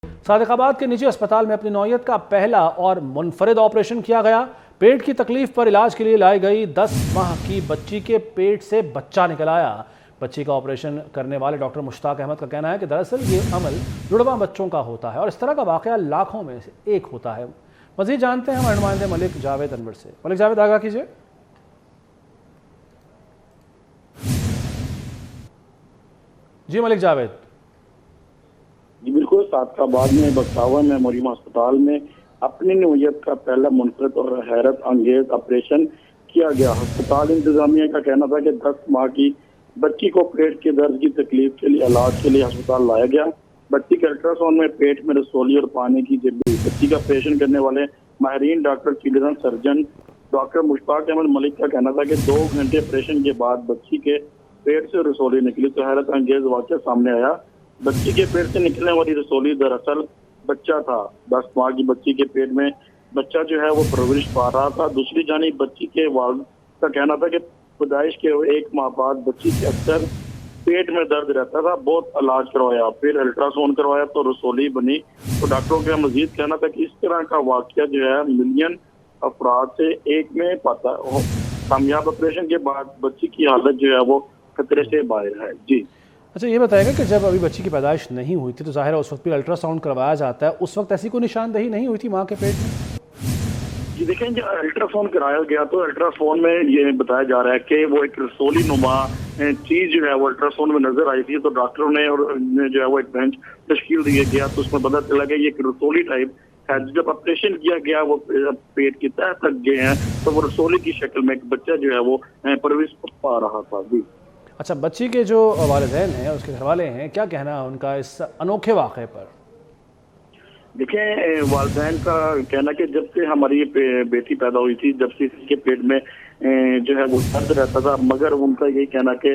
सादिकाबाद के निजी अस्पताल में अपनी नौयत का पहला और मुनफरिद ऑपरेशन किया गया। पेट की तकलीफ पर इलाज के लिए लाई गई 10 माह की बच्ची के पेट से बच्चा निकल आया। बच्ची का ऑपरेशन करने वाले डॉक्टर मुश्ताक अहमद का कहना है कि दरअसल ये अमल जुड़वा बच्चों का होता है और इस तरह का वाकया लाखों में से एक होता है। मजीद जानते हैं हमारे नुमाइंदे मलिक जावेद अनवर से। मलिक जावेद, आगाह कीजिए। जी मलिक जावेद। जी बिल्कुल, सादिकाबाद में बख्तावर मेमोरियम अस्पताल में अपनी नौयत का पहला मुनफरिद और हैरत अंगेज ऑपरेशन किया गया। अस्पताल इंतजामिया का कहना था कि 10 माह की बच्ची को पेट के दर्द की तकलीफ के लिए इलाज के लिए अस्पताल लाया गया। बच्ची के अल्ट्रासाउंड में पेट में रसोली और पानी की जबी। बच्ची का ऑपरेशन करने वाले माहिरीन doctor children surgeon doctor Mushtaq Ahmad Malik का कहना था कि 2 घंटे ऑपरेशन के बाद बच्ची के पेट से रसोली निकली तो हैरत अंगेज वाक़या सामने आया। बच्ची के पेट से निकलने वाली रसोली दरअसल बच्चा था। 10 माह की बच्ची के पेट में बच्चा जो है वो परवरिश पा रहा था। दूसरी जानिब बच्ची के वालिद का कहना था कि पैदाइश के 1 माह बाद बच्ची के अक्सर पेट में दर्द रहता था। बहुत इलाज करवाया, फिर अल्ट्रासाउंड करवाया तो रसोली बनी। तो डॉक्टरों का मजीद कहना था कि इस तरह का वाकया जो है मिलियन अफराद से एक में पाता है। कामयाब ऑपरेशन के बाद बच्ची की हालत जो है वो खतरे से बाहर है। जी अच्छा, ये बताएगा कि जब अभी बच्ची की पैदाइश नहीं हुई थी तो जाहिर है उस वक्त भी अल्ट्रासाउंड करवाया जाता है, उस वक्त ऐसी कोई निशानदेही नहीं हुई थी माँ के पेट में? जी देखें, जब अल्ट्रासाउंड कराया गया तो अल्ट्रासाउंड में ये बताया जा रहा है कि वो एक रसोली नुमा चीज जो है वो अल्ट्रासाउंड में नजर आई थी। तो डॉक्टरों ने और जो है वो एक बेंच तश्कील दिया गया तो उसमें पता चला कि ये एक रसोली टाइप है। जब ऑपरेशन किया गया वो पेट की तह तक गए हैं तो वो रसोली की शक्ल में एक बच्चा जो है वो परवरिश पा रहा था। जी अच्छा, बच्ची के जो वालिदैन हैं, उसके घर वाले हैं, क्या कहना है उनका इस अनोखे वाक़े पर? देखें, वालिदैन का कहना कि जब से हमारी ये बेटी पैदा हुई थी, जब से इसके पेट में जो है वो दर्द रहता था, मगर उनका यही कहना कि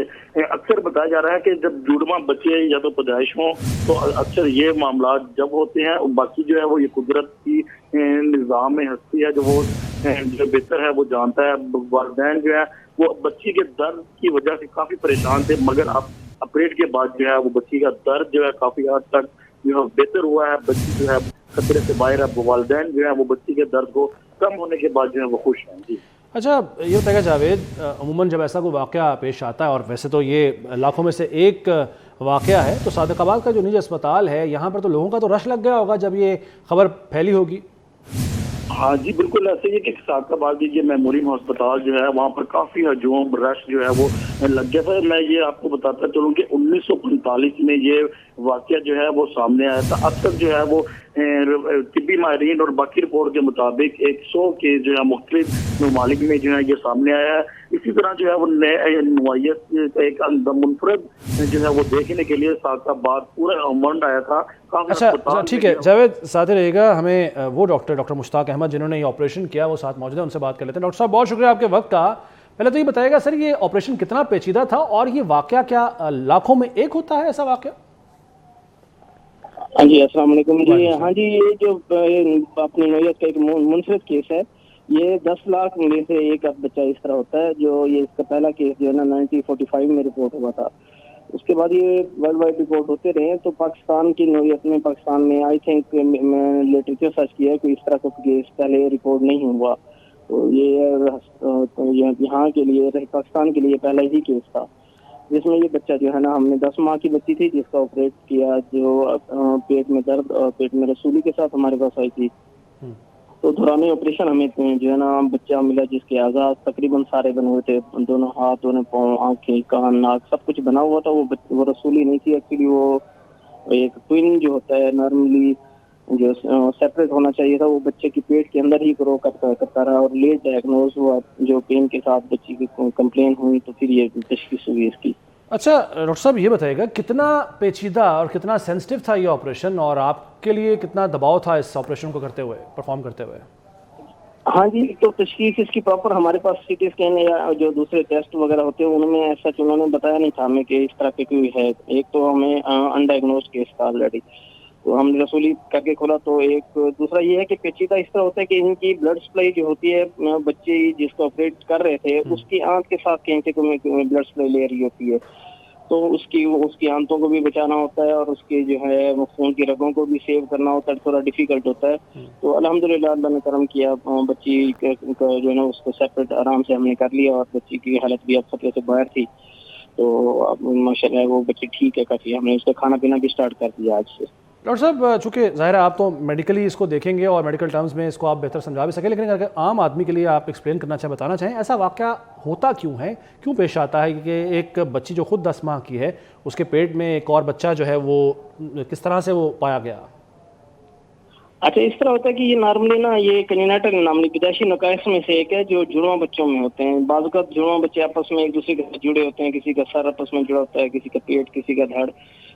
अक्सर बताया जा रहा है कि जब जुड़वा बच्चे या तो पैदाइश हो तो अक्सर ये मामला जब होते हैं। बाकी जो है वो ये कुदरत की निज़ाम में हस्ती है जो वो जो बेहतर है वो जानता है। वालिदैन जो है वो बच्ची के दर्द की वजह से काफी परेशान थे, मगर अब ऑपरेट के बाद जो है वो बच्ची का दर्द जो है काफी हद तक जो है बेहतर हुआ है। बच्ची जो है खतरे से बाहर है। वालिदैन जो है वो बच्ची के दर्द को कम होने के बाद जो है वो खुश हैं। जी अच्छा, ये बताएगा जावेद, अमूमन जब ऐसा कोई वाक़या पेश आता है, और वैसे तो ये लाखों में से एक वाक़या है, तो सादिकाबाद का जो निजी अस्पताल है यहाँ पर तो लोगों का तो रश लग गया होगा जब ये खबर फैली होगी। हाँ जी बिल्कुल, ऐसे ही कि सादिकाबाद की मेमोरियम अस्पताल जो है वहाँ पर काफी हजूम रश जो है वो लग गया था। मैं ये आपको बताता चलूँ कि 1945 में ये वाकया जो है वो सामने आया था। अब तक जो है वो तिब्बी माहिरीन और बाकी रिपोर्ट के मुताबिक 100 के जो है मुख्तलिफ ममालिक में जो है ये सामने आया है। इसी तरह जो है वो नौयत एक मुनफरद जो है वो देखने के लिए सादिकाबाद पूरा उमंड आया था। अच्छा ठीक है जावेद, साथ ही रहेगा। हमें वो डॉक्टर मुश्ताक अहमद जिन्होंने ये ऑपरेशन किया वो साथ मौजूद है, उनसे बात कर लेते हैं। डॉक्टर साहब, बहुत शुक्रिया आपके वक्त का। पहले तो ये बताइएगा सर, ये ऑपरेशन कितना पेचीदा था और ये वाकया क्या लाखों में एक होता है ऐसा वाकया? हाँ जी, अस्सलाम वालेकुम जी। हाँ जी, ये जो अपनी नौयत का एक मुनफरिद केस है, ये 10 लाख में से एक बच्चा इस तरह होता है। जो ये इसका पहला केस जो है ना 1945 में रिपोर्ट हुआ था। उसके बाद ये वर्ल्ड वाइड रिपोर्ट होते रहे। तो पाकिस्तान की नौयत में, पाकिस्तान में आई थिंक मैं लिटरेचर सर्च किया है, कोई इस तरह का केस पहले रिपोर्ट नहीं हुआ। तो ये यहाँ के लिए, पाकिस्तान के लिए पहला ही केस था जिसमें ये बच्चा जो है ना, हमने 10 माह की बच्ची थी जिसका ऑपरेट किया, जो पेट में दर्द और पेट में रसूली के साथ हमारे पास आई थी। तो दौरान ऑपरेशन हमें जो है ना बच्चा मिला जिसके आज़ाद तकरीबन सारे बने हुए थे, दोनों हाथ, दोनों पाँव, आंखें, कान, नाक सब कुछ बना हुआ था। वो रसूली नहीं थी एक्चुअली, वो एक ट्विन जो होता है नॉर्मली जो सेपरेट होना चाहिए था, वो बच्चे की पेट के अंदर ही ग्रो करता रहा और लेट डायग्नोज हुआ। जो पेन के साथ बच्ची की कंप्लेन हुई तो फिर ये तशखीस हुई इसकी। अच्छा डॉक्टर साहब, ये बताइएगा कितना पेचीदा और कितना सेंसिटिव था ये ऑपरेशन, और आपके लिए कितना दबाव था इस ऑपरेशन को परफॉर्म करते हुए? हाँ जी, तो तशखीस इसकी प्रॉपर हमारे पास सीटी स्कैन या जो दूसरे टेस्ट वगैरह होते हैं उनमें ऐसा उन्होंने बताया नहीं था हमें कि इस तरह के कोई है। एक तो हमें अनडायग्नोज केस था ऑलरेडी, तो हमने रसूली करके खोला। तो एक दूसरा ये है कि पेचीदा इस तरह होता है कि इनकी ब्लड सप्लाई जो होती है, बच्चे जिसको ऑपरेट कर रहे थे उसकी आंत के साथ कहीं से ब्लड सप्लाई ले रही होती है। तो उसकी आंतों को भी बचाना होता है और उसके जो है वो खून की रगों को भी सेव करना होता है, थोड़ा डिफिकल्ट होता है। तो अल्हम्दुलिल्लाह अल्लाह ने करम किया, बच्ची का जो है ना उसको सेपरेट आराम से हमने कर लिया और बच्ची की हालत भी अब खतरे से बाहर थी। तो अब माशाल्लाह वो बच्ची ठीक है काफ़ी, हमने उसका खाना पीना भी स्टार्ट कर दिया आज से। डॉक्टर साहब, चूंकि ज़ाहिर है आप तो मेडिकली इसको देखेंगे और मेडिकल टर्म्स में इसको आप बेहतर समझा भी सकें, लेकिन अगर आम आदमी के लिए आप एक्सप्लेन करना चाहें, बताना चाहें, ऐसा वाक़या होता क्यों है, क्यों पेश आता है कि एक बच्ची जो खुद 10 माह की है उसके पेट में एक और बच्चा जो है वो किस तरह से वो पाया गया? अच्छा, इस तरह होता है कि ये नॉर्मली ना ये कन्जेनिटल नामनी पैदाइशी नकाइस में से एक है जो जुड़वा बच्चों में होते हैं। बाज़ औक़ात जुड़वा बच्चे आपस में एक दूसरे के साथ जुड़े होते हैं, किसी का सर आपस में जुड़ा होता है, किसी का पेट, किसी का धड़।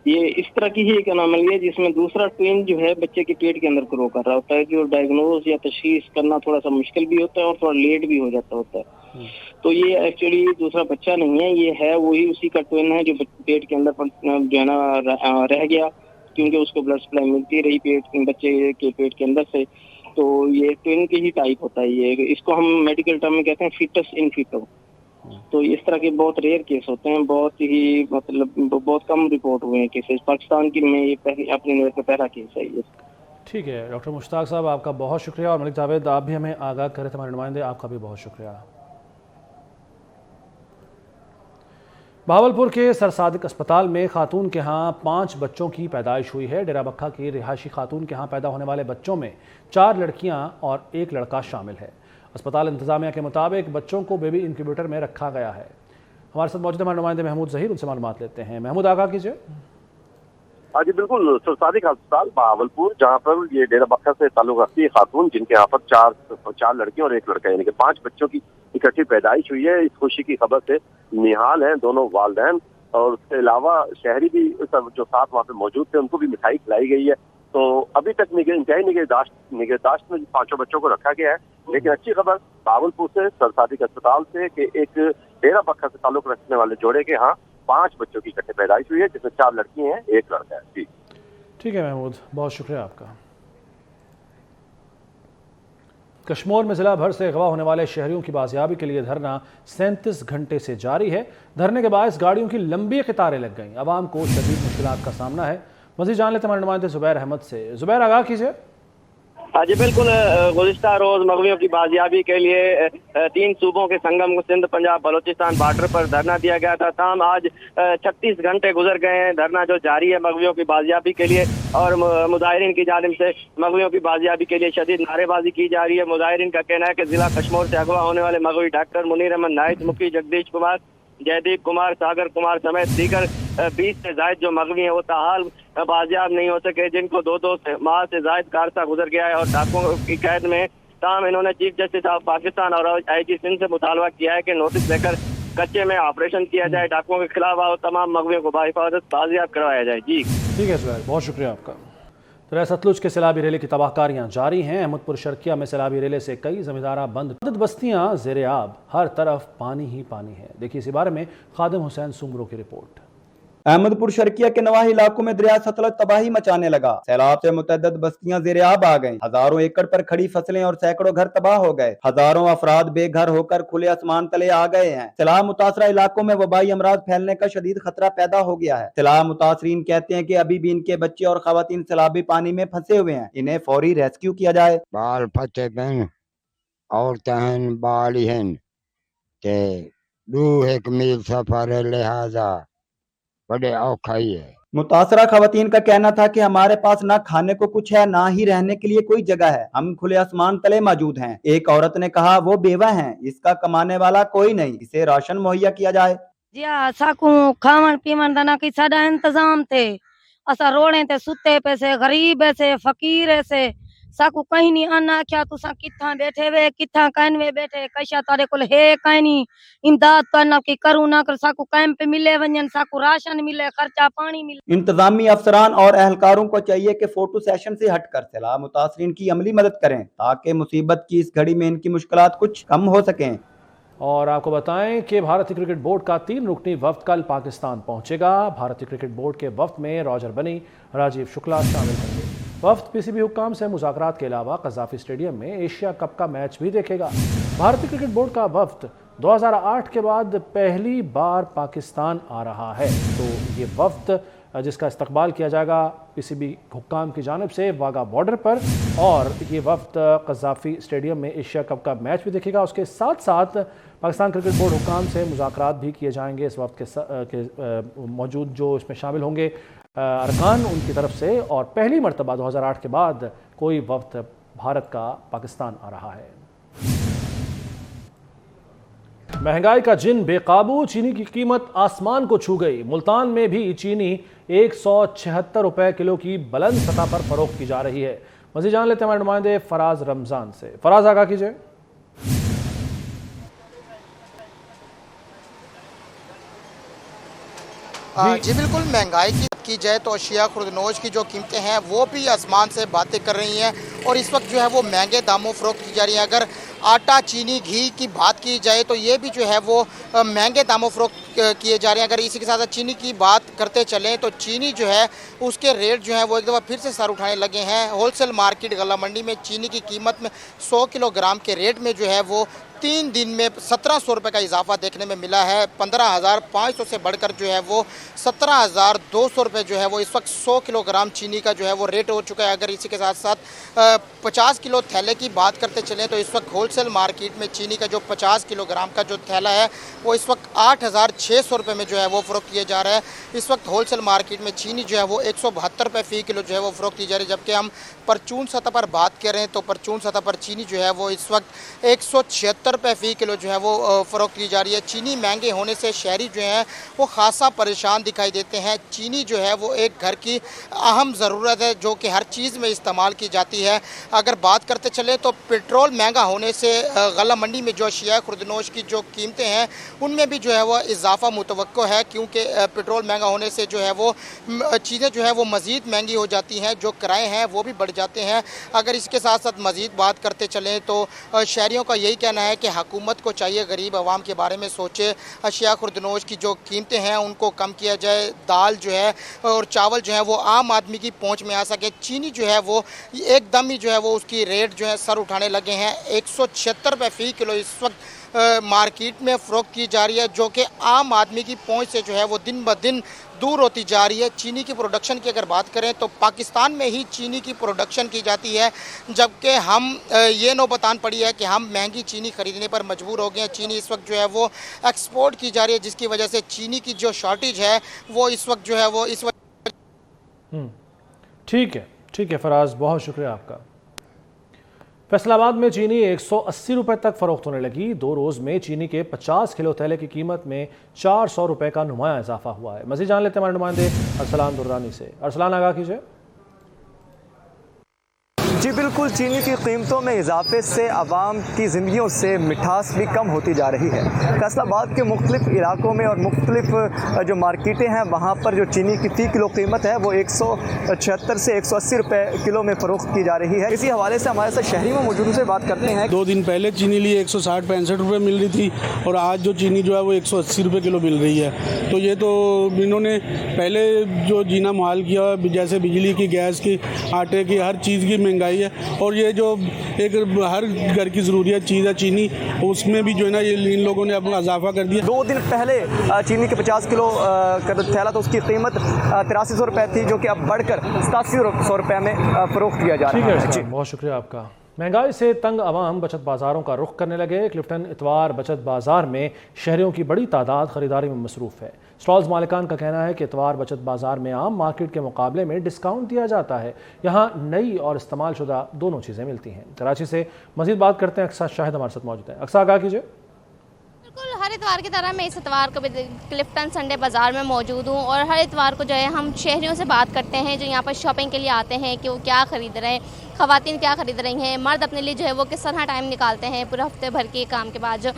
ये इस तरह की ही एक अनोमली है जिसमें दूसरा ट्विन जो है बच्चे के पेट के अंदर ग्रो कर रहा होता है, जो डायग्नोज या तशखीस करना थोड़ा सा मुश्किल भी होता है और थोड़ा लेट भी हो जाता होता है। तो ये एक्चुअली दूसरा बच्चा नहीं है, ये है वही उसी का ट्विन है जो पेट के अंदर जो है ना रह गया, क्योंकि उसको ब्लड सप्लाई मिलती रही बच्चे के पेट के अंदर से। तो ये ट्विन के ही टाइप होता है, ये इसको हम मेडिकल टर्म में कहते हैं फीटस इन फीटो। तो इस तरह के बहुत रेयर केस होते हैं, बहुत ही मतलब बहुत कम रिपोर्ट हुए हैं केसेस। पाकिस्तान की में ये अपनी नज़र का पहला केस है ये। ठीक है डॉक्टर मुश्ताक साहब, आपका बहुत शुक्रिया, और मलिक जावेद आप भी हमें आगाह कर रहे थे, हमारे नुमाइंदे, आपका भी बहुत शुक्रिया। भावलपुर के सर सादिक अस्पताल में खातून के यहाँ 5 बच्चों की पैदाइश हुई है। डेरा बक्खा की रिहायशी खातून के यहाँ पैदा होने वाले बच्चों में 4 लड़कियां और 1 लड़का शामिल है। अस्पताल इंतजामिया के मुताबिक बच्चों को बेबी इंक्यूबेटर में रखा गया है। हमारे साथ मौजूद हमारे नुमाइंदे महमूद ज़हीर, उनसे मालूमात लेते हैं। महमूद, आगाह कीजिए। हाँ जी बिल्कुल, सर सादिक अस्पताल भावलपुर, जहाँ पर ये डेरा बक्खा से ताल्लुक रखती है खातून, जिनके यहाँ पर चार लड़कियां और 1 लड़का, यानी कि 5 बच्चों की इकट्ठी पैदाइश हुई है। इस खुशी की खबर से निहाल हैं दोनों वालिदैन, और उसके अलावा शहरी भी जो साथ वहाँ पे मौजूद थे उनको भी मिठाई खिलाई गई है। तो अभी तक इंतहाई निगहदाश्त में 5 बच्चों को रखा गया है। लेकिन अच्छी खबर भावलपुर से सर सादिक अस्पताल से कि एक डेरा बक्खा से ताल्लुक रखने वाले जोड़े के यहाँ 5 बच्चों की इकट्ठे पैदाइश हुई है, जिसमें 4 लड़की हैं, 1 लड़का है। जी ठीक है महमूद, बहुत शुक्रिया आपका। कश्मीर में जिला भर से अगवा होने वाले शहरियों की बाजियाबी के लिए धरना 37 घंटे से जारी है। धरने के बायस गाड़ियों की लंबी कतारें लग गईं। अवाम को शदीद मुश्किलात का सामना है। मज़ीद जान लेते हमारे नुमाइंदे ज़ुबैर अहमद से। ज़ुबैर, आगाह कीजिए। हाँ जी बिल्कुल, गुज़िश्ता रोज मग़वियों की बाजियाबी के लिए 3 सूबों के संगम सिंध, पंजाब, बलोचिस्तान बॉर्डर पर धरना दिया गया था। ताम आज 36 घंटे गुजर गए हैं। धरना जो जारी है मग़वियों की बाजियाबी के लिए, और मुजाहिरीन की जानिब से मग़वियों की बाजियाबी के लिए शदीद नारेबाजी की जा रही है। मुजाहिरीन का कहना है कि जिला कश्मीर से अगवा होने वाले मग़वी डॉक्टर मुनीर अहमद नाइद, मुखी जगदीश कुमार, जयदीप कुमार, सागर कुमार समेत दीगर 20 से जायद जो मग़वी हैं वो ताहाल बाजियाब नहीं हो सके, जिनको 2 माह से जायद कारसा गुजर गया है और डाकुओं की कैद में। ताम इन्होंने चीफ जस्टिस ऑफ पाकिस्तान और IG सिंध से मुतालबा किया है कि नोटिस देकर कच्चे में ऑपरेशन किया जाए, डाकुओं के खिलाफ और तमाम मग़वियों को बाहिफाजत बाजियाब करवाया जाए। जी ठीक है ज़ुबैर, बहुत शुक्रिया आपका। तो सतलुज के सैलाबी रेले की तबाहकारियां जारी हैं। अहमदपुर शर्किया में सैलाबी रेले से कई जमींदारा बंद, बस्तियां ज़ेरे आब, हर तरफ पानी ही पानी है। देखिए इसी बारे में खादिम हुसैन सुमरो की रिपोर्ट। अहमदपुर शर्किया के नवाही इलाकों में दरिया सतलज तबाही मचाने लगा। सैलाब से मुतअद्दिद बस्तियां ज़ेरे आब आ गईं। हजारों एकड़ पर खड़ी फसलें और सैकड़ों घर तबाह हो गए। हजारों अफराद बेघर होकर खुले आसमान तले आ गए हैं। सैलाब मुतासरा इलाकों में वबाई अमराज फैलने का शदीद खतरा पैदा हो गया है। सैलाब मुतासरीन कहते हैं कि अभी भी इनके बच्चे और खवातीन सैलाबी पानी में फंसे हुए हैं, इन्हें फौरी रेस्क्यू किया जाए। बाल फते पेन औरतें बाली हैं ते 2-1 मील सफर है, लिहाजा बड़े औखाई है। मुतासरा खवातीन का कहना था कि हमारे पास ना खाने को कुछ है, ना ही रहने के लिए कोई जगह है, हम खुले आसमान तले मौजूद हैं। एक औरत ने कहा वो बेवा हैं, इसका कमाने वाला कोई नहीं, इसे राशन मुहैया किया जाए। जी साकू खावन पीवन का ना कि साडा इंतजाम थे, असा रोड़े ते सुते पे से, गरीब से, फकीर से, साकू कहीं नहीं आना आख्या तुसा किथा बैठे वे, किथा कान वे बैठे, कैसा तारे कोल है काई नहीं इमदाद करना की करू ना कर, साकू कैंप पे मिले वंजन, साकू राशन मिले, खर्चा पानी मिले। इंतजामी अफसरान और एहलकारों को चाहिए कि फोटो सेशन से हटकर सैलाब मुतासरीन की अमली मदद करें, ताकि मुसीबत की इस घड़ी में इनकी मुश्किलात कुछ कम हो सकें। और आपको बताएं कि भारतीय क्रिकेट बोर्ड का 3 रुकनी वफ्द कल पाकिस्तान पहुंचेगा। भारतीय क्रिकेट बोर्ड के वफ्द में रॉजर बनी, राजीव शुक्ला शामिल होंगे। वफ्द PCB हुक्काम से मुज़ाकरात के अलावा कज़ाफ़ी स्टेडियम में एशिया कप का मैच भी देखेगा। भारतीय क्रिकेट बोर्ड का वफ्द 2008 के बाद पहली बार पाकिस्तान आ रहा है। तो ये वफ्द जिसका इस्तकबाल किया जाएगा पीसीबी हुक्काम की जानिब से वाघा बॉर्डर पर, और ये वफ्द क़ज़ाफ़ी स्टेडियम में एशिया कप का मैच भी देखेगा। उसके साथ साथ पाकिस्तान क्रिकेट बोर्ड हुक्काम से मुज़ाकरात भी किए जाएंगे। इस वक्त के मौजूद जो इसमें शामिल होंगे अरकान उनकी तरफ से, और पहली मरतबा 2008 के बाद कोई वफ्द भारत का पाकिस्तान आ रहा है। महंगाई का जिन बेकाबू, चीनी की कीमत आसमान को छू गई। मुल्तान में भी चीनी 176 रुपए किलो की बुलंद सतह पर फरोख्त की जा रही है। मज़ीद जान लेते हैं हमारे नुमाइंदे फराज रमजान से। फराज, आगाह कीजिए। जी बिल्कुल, महंगाई की जाए तो अशिया खुर्दनोश की जो कीमतें हैं वो भी आसमान से बातें कर रही हैं, और इस वक्त जो है वो महंगे दामों फरोख्त की जा रही हैं। अगर आटा, चीनी, घी की बात की जाए तो ये भी जो है वो महंगे दामों फरोख्त किए जा रहे हैं। अगर इसी के साथ चीनी की बात करते चलें तो चीनी जो है उसके रेट जो है वो एक दफ़ा फिर से सर उठाने लगे हैं। होलसेल मार्केट गला मंडी में चीनी की कीमत में 100 किलोग्राम के रेट में जो है वो 3 दिन में 1700 रुपये का इजाफा देखने में मिला है। 15,500 से बढ़कर जो है वो 17,200 रुपये जो है वो इस वक्त 100 किलोग्राम चीनी का जो है वो रेट हो चुका है। अगर इसी के साथ साथ 50 किलो थैले की बात करते चलें तो इस वक्त होलसेल मार्केट में चीनी का जो 50 किलोग्राम का जो थैला है वो इस वक्त 8,600 रुपये में जो है वो फ़रोख्त किया जा रहा है। इस वक्त होलसेल मार्केट में चीनी जो है वो 172 रुपये फ़ी किलो जो है वो फ़रोख्त की जा रही है। जबकि हम परचून सतह पर बात करें तो परचून सतह पर चीनी जो है वो इस वक्त 176 रुपये फ़ी किलो जो है वो फ़रोख्त की जा रही है। चीनी महंगे होने से शहरी जो हैं वो खासा परेशान दिखाई देते हैं। चीनी जो है वो एक घर की अहम ज़रूरत है जो कि हर चीज़ में इस्तेमाल की जाती है। अगर बात करते चले तो पेट्रोल महंगा होने से गला मंडी में जो अशिया खुर्दनोश की जो कीमतें हैं उनमें भी जो है वो इजाफा मुतवक्को है, क्योंकि पेट्रोल महंगा होने से जो है वो चीज़ें जो है वो मज़ीद महंगी हो जाती हैं, जो किराए हैं वो भी बढ़ जाते हैं। अगर इसके साथ साथ मज़ीद बात करते चलें तो शहरियों का यही कहना है कि हुकूमत को चाहिए गरीब आवाम के बारे में सोचे, अशिया खुर्दनोश की जो कीमतें हैं उनको कम किया जाए, दाल जो है और चावल जो है वो आम आदमी की पहुंच में आ सके। चीनी जो है वो एकदम ही जो है वो उसकी रेट जो है सर उठाने लगे हैं। 176 रुपये फ़ी किलो इस वक्त मार्केट में फ़रोख्त की जा रही है, जो कि आम आदमी की पहुंच से जो है वो दिन ब दिन दूर होती जा रही है। चीनी की प्रोडक्शन की अगर बात करें तो पाकिस्तान में ही चीनी की प्रोडक्शन की जाती है, जबकि हम ये नौबतान पड़ी है कि हम महंगी चीनी खरीदने पर मजबूर हो गए हैं। चीनी इस वक्त जो है वो एक्सपोर्ट की जा रही है, जिसकी वजह से चीनी की जो शॉर्टेज है वो इस वक्त जो है वो इस वक्त ठीक है फराज, बहुत शुक्रिया आपका। फैसलाबाद में चीनी 180 रुपये तक फरोख्त होने लगी। 2 रोज़ में चीनी के 50 किलो थैले की कीमत में 400 रुपये का नुमाया इजाफा हुआ है। मज़ीद जान लेते हैं हमारे नुमाइंदे अरसलान दुर्रानी से। अरसलान, आगाह कीजिए। जी बिल्कुल, चीनी की कीमतों में इजाफे से आवाम की ज़िंदगियों से मिठास भी कम होती जा रही है। फैसलाबाद के मुख्तलिफ इलाकों में और मुख्तलिफ जो मार्केटें हैं वहाँ पर जो चीनी की फ़ी किलो कीमत है वो 176 से 180 रुपये किलो में फ़रोख्त की जा रही है। इसी हवाले से हमारे साथ शहरी में मौजूद से बात करते हैं। 2 दिन पहले चीनी लिए 160-65 रुपये मिल रही थी और आज जो चीनी जो है वो 180 रुपये किलो मिल रही है। तो ये तो इन्होंने पहले जो जीना मुहाल किया, जैसे बिजली की, गैस की, आटे की, हर चीज़ की महंगाई है, और ये जो एक हर घर की ज़रूरियत चीज़ है चीनी, उसमें भी जो है ना ये इन लोगों ने अपना इजाफा कर दिया। 2 दिन पहले चीनी के 50 किलो का थैला तो उसकी कीमत 8300 रुपये थी, जो कि अब बढ़कर 8700 रुपये में फ़रोख्त किया जा रहा है। जी, बहुत शुक्रिया आपका। महंगाई से तंग आवाम बचत बाज़ारों का रुख करने लगे। क्लिफ्टन इतवार बचत बाज़ार में शहरियों की बड़ी तादाद ख़रीदारी में मसरूफ़ है। स्टॉल्स मालिकान का कहना है कि इतवार बचत बाज़ार में आम मार्केट के मुकाबले में डिस्काउंट दिया जाता है। यहाँ नई और इस्तेमाल शुदा दोनों चीज़ें मिलती हैं। कराची से मज़ीद बात करते हैं, अक्सा शाहिद हमारे साथ मौजूद है। अक्सा, आगाह कीजिए। बिल्कुल, हर इतवार की तरह मैं इस इतवार को भी क्लिफ्टन संडे बाज़ार में मौजूद हूँ, और हर इतवार को जो है हम शहरियों से बात करते हैं जो यहाँ पर शॉपिंग के लिए आते हैं कि वो क्या ख़रीद रहे हैं, ख़वातीन क्या ख़रीद रही हैं, मर्द अपने लिए जो है वो किस तरह टाइम निकालते हैं पूरे हफ्ते भर के काम के बाद जो।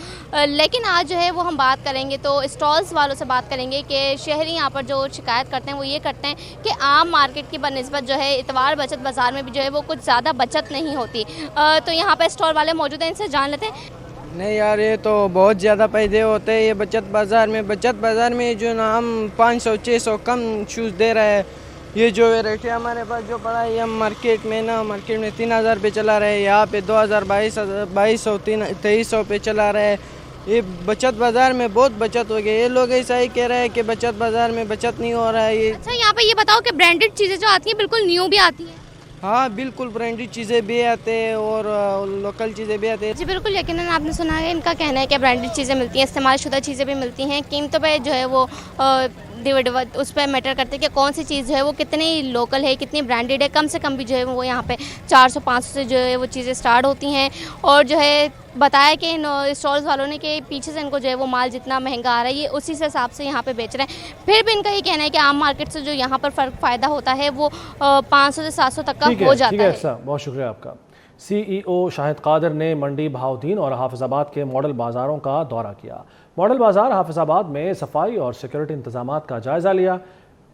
लेकिन आज जो है वो हम बात करेंगे तो स्टॉल्स वालों से बात करेंगे कि शहरी यहाँ पर जो शिकायत करते हैं वो ये करते हैं कि आम मार्केट की बनिस्बत जो है इतवार बचत बाज़ार में भी जो है वो कुछ ज़्यादा बचत नहीं होती। तो यहाँ पर स्टॉल वाले मौजूद हैं, इनसे जान लेते हैं। नहीं यार, ये तो बहुत ज़्यादा फायदे होते हैं ये बचत बाज़ार में जो ना हम 500-600 कम शूज़ दे रहा है। ये जो रेट है हमारे पास जो पड़ा है, हम मार्केट में 3000 पे चला रहे हैं, यहाँ पे 2200 2300 पे चला रहा है। ये बचत बाजार में बहुत बचत हो गई। ये लोग ऐसा ही कह रहे हैं कि बचत बाजार में बचत नहीं हो रहा है। ये अच्छा, यहाँ पे ये बताओ कि ब्रांडेड चीज़ें जो आती हैं बिल्कुल न्यू भी आती हैं? हाँ बिल्कुल, ब्रांडेड चीज़ें भी आते हैं और लोकल चीज़ें भी आते हैं। जी बिल्कुल, यकीनन आपने सुना है, इनका कहना है कि ब्रांडेड चीज़ें मिलती हैं, इस्तेमाल शुदा चीज़ें भी मिलती हैं। कीमतों पे जो है वो उस पर मैटर करते हैं कि कौन सी चीज़ जो है वो कितनी लोकल है, कितनी ब्रांडेड है। कम से कम भी जो है वो यहाँ पे 400-500 से जो है वो चीज़ें स्टार्ट होती हैं। और जो है बताया कि इन स्टॉल्स वालों ने कि पीछे से इनको जो है वो माल जितना महंगा आ रहा है ये उसी से हिसाब से यहाँ पे बेच रहे हैं। फिर भी इनका ये कहना है कि आम मार्केट से जो यहाँ पर फ़ायदा होता है वो 500 से 700 तक का हो जाता है। बहुत शुक्रिया आपका। CEO शाहिद कादिर ने मंडी बहाउद्दीन और हाफिजाबाद के मॉडल बाज़ारों का दौरा किया। मॉडल बाज़ार हाफिजाबाद में सफाई और सिक्योरिटी इंतजामात का जायज़ा लिया।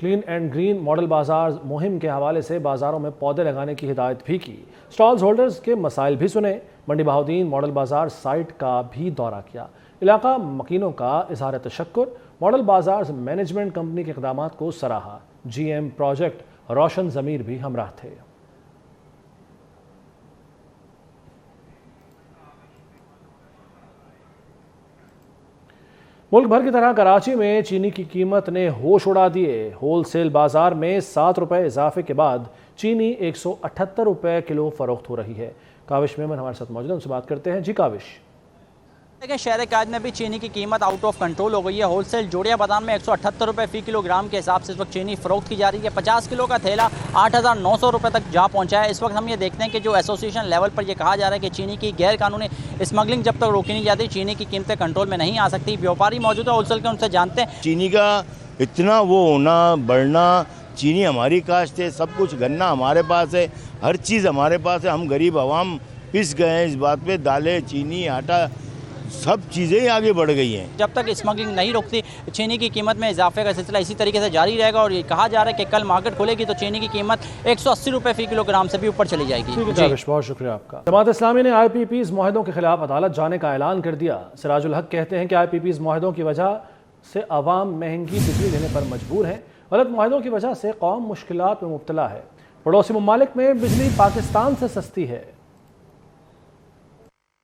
क्लीन एंड ग्रीन मॉडल बाज़ार मुहिम के हवाले से बाज़ारों में पौधे लगाने की हिदायत भी की। स्टॉल्स होल्डर्स के मसाइल भी सुने। मंडी बहाउद्दीन मॉडल बाज़ार साइट का भी दौरा किया। इलाका मकीनों का इज़हार तशक्कुर। मॉडल बाज़ार मैनेजमेंट कंपनी के इक़दामात को सराहा। GM प्रोजेक्ट रोशन ज़मीर भी हमराह थे। मुल्क भर की तरह कराची में चीनी की कीमत ने होश उड़ा दिए। होलसेल बाजार में 7 रुपये इजाफे के बाद चीनी 178 रुपये किलो फरोख्त हो रही है। काविश मेमन हमारे साथ मौजूद हैं, उनसे बात करते हैं। जी काविश। देखिए, शहर कायद में भी चीनी की कीमत आउट ऑफ कंट्रोल हो गई है। होलसेल जोड़िया बाजार में 178 रुपये फ़ी किलोग्राम के हिसाब से इस वक्त चीनी फ़रोख्त की जा रही है। 50 किलो का थैला 8,900 रुपये तक जा पहुंचा है। इस वक्त हम ये देखते हैं कि जो एसोसिएशन लेवल पर ये कहा जा रहा है कि चीनी की गैर कानूनी स्मगलिंग जब तक रोकी नहीं जाती चीनी की कीमतें कंट्रोल में नहीं आ सकती। व्यापारी मौजूद है होलसेल के, उनसे जानते हैं। चीनी का इतना वो होना बढ़ना, चीनी हमारी काश्त है, सब कुछ गन्ना हमारे पास है, हर चीज़ हमारे पास है। हम गरीब आवाम पिस गए हैं इस बात पे। दालें, चीनी, आटा, सब चीज़ें ही आगे बढ़ गई हैं। जब तक स्मगलिंग नहीं रुकती चीनी की कीमत में इजाफे का सिलसिला इसी तरीके से जारी रहेगा। और ये कहा जा रहा है कि कल मार्केट खुलेगी तो चीनी की कीमत 180 रुपये फ़ी किलोग्राम से भी ऊपर चली जाएगी। बहुत शुक्रिया आपका। जमात इस्लामी ने IPPs मुआहदों के खिलाफ अदालत जाने का ऐलान कर दिया। सिराजुल हक कहते हैं कि IPPs मुआहदों की वजह से अवाम महंगी बिजली लेने पर मजबूर है। गलत मुआहदों की वजह से कौम मुश्किलात में मुब्तला है। पड़ोसी ममालिक में बिजली पाकिस्तान से सस्ती है।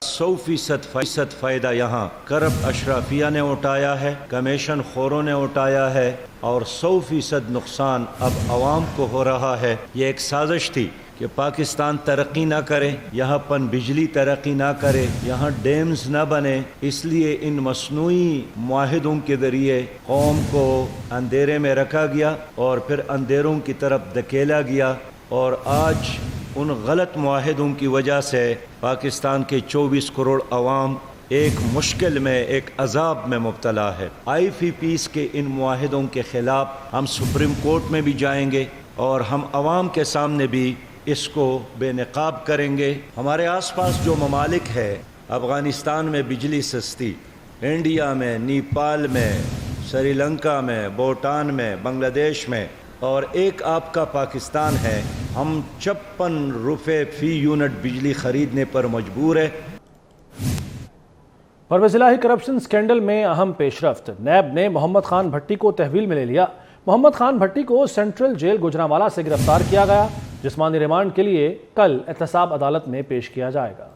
100% फ़ायदा यहाँ करब अशराफिया ने उठाया है, कमीशन खोरों ने उठाया है और 100% नुकसान अब आवाम को हो रहा है। ये एक साजिश थी कि पाकिस्तान तरक्की ना करे, यहाँ पन बिजली तरक्की ना करे, यहाँ डैम्स ना बने, इसलिए इन मसनूई मुआहिदों के ज़रिए कौम को अंधेरे में रखा गया और फिर अंधेरों की तरफ धकेला गया। और आज उन गलत मुआहिदों की वजह से पाकिस्तान के 24 करोड़ अवाम एक मुश्किल में, एक अजाब में मुब्तला है। IPPs के इन मुआहिदों के ख़िलाफ़ हम सुप्रीम कोर्ट में भी जाएंगे और हम अवाम के सामने भी इसको बेनकाब करेंगे। हमारे आसपास जो ममालिक है, अफ़गानिस्तान में बिजली सस्ती, इंडिया में, नेपाल में, श्रीलंका में, भूटान में, बांग्लादेश में, और एक आपका पाकिस्तान है। हम 56 रुपये फ़ी यूनिट बिजली खरीदने पर मजबूर है। परवेज़ इलाही करप्शन स्कैंडल में अहम पेशरफ्त। नैब ने मोहम्मद खान भट्टी को तहवील में ले लिया। मोहम्मद खान भट्टी को सेंट्रल जेल गुजरांवाला से गिरफ्तार किया गया। जिस्मानी रिमांड के लिए कल एहतसाब अदालत में पेश किया जाएगा।